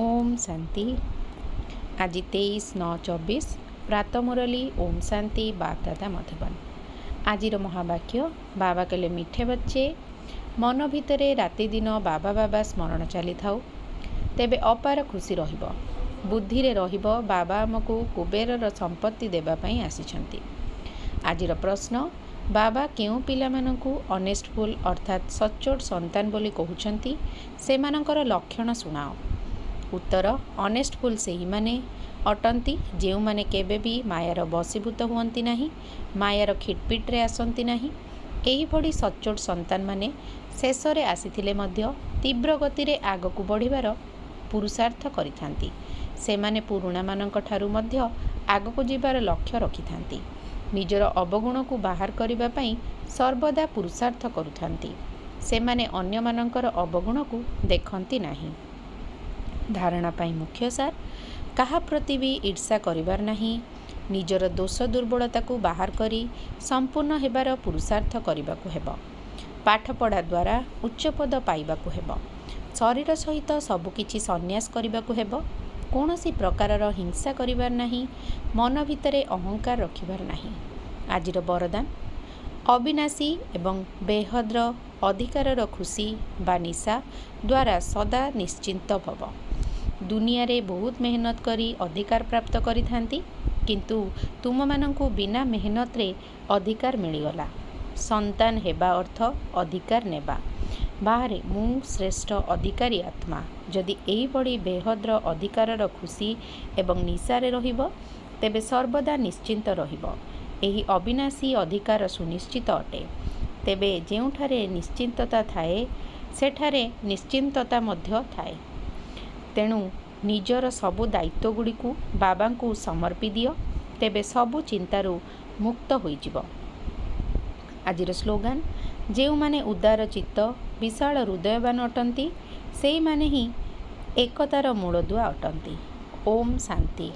ओम शांति। आज 23/9/24 प्रातः मुरली ओम शांति बापदादा मधुबन। आज महावाक्य बाबा कहले मीठे बच्चे मन भितरे राति दिन बाबा बाबा स्मरण चली थाउ तेबे अपार खुशी रहिबो बुद्धि रे रहिबो बाबा आमको कुबेरर संपत्ति देबा पई आसीछंती। आजिर प्रश्न बाबा केउ पिला मानकु ऑनेस्टफुल अर्थात सच्चोट संतान बोली कहउछंती सेमानकर लक्षण सुनाओ। उत्तर ऑनेस्टफुल से ही माने अटंती जो माने केबे भी मायार बसीभूत हुअंती नाही, मायार खिटपिट्रे आसंती नाही। एही भड़ी सच्चोट संतान माने शेषरे आसीथिले मध्य तीव्र गति रे आगकु बढ़िबार पुरुषार्थ करिथांती। से माने पुरुणा मानक ठारु मध्य आगकु जिबार लक्ष्य रखिथांती। निजर अवगुण को बाहर करिबा पई सर्वदा पुरुषार्थ करुथांती। से माने अन्य मानकर अवगुण को देखंती नाही। धारणा पाई मुख्य सार कहा प्रति भी ईर्षा करिबार नहीं। निजर दोष दुर्बलता को बाहर करी संपूर्ण हेबार पुरुषार्थ करिबाकु हेबो। पाठ पढ़ा द्वारा उच्च पद पाइबाकु हेबो। शरीर सहित सबुकिछि संन्यास करिबाकु हेबो। कौनसी प्रकारर हिंसा करिबार नहीं। मन भितरे अहंकार रखिबार नहीं। आजिर वरदान अविनाशी एवं बेहद्र अधिकारर खुशी बा निशा द्वारा सदा निश्चिंत भव। दुनिया रे बहुत मेहनत करी अधिकार प्राप्त करी थांती किंतु तुम मानंकु बिना मेहनत रे अधिकार मिलिगला। संतान हेबा अर्थ अधिकार नेबा। बाहरे मु श्रेष्ठ अधिकारी आत्मा जदि एही बड़ी बेहद्र अधिकारर खुशी एवं निशारे रहिबो तेबे सर्वदा निश्चिंत रहिबो। एही अविनाशी अधिकार सुनिश्चित अटे। तेबे जेउठारे निश्चिंतता थाए सेठारे निश्चिंतता मध्य थाए। तेणु निजर सबु दायित्व गुड़ी को बाबा को समर्पी दियो तेबे सबु चिंतारू मुक्त होइजिबो। आजिर स्लोगान जेउ माने उदार चित्त विशाल हृदयवान अटंती सेई माने ही एकतार मूलदुआ अटंती। ओम शांति।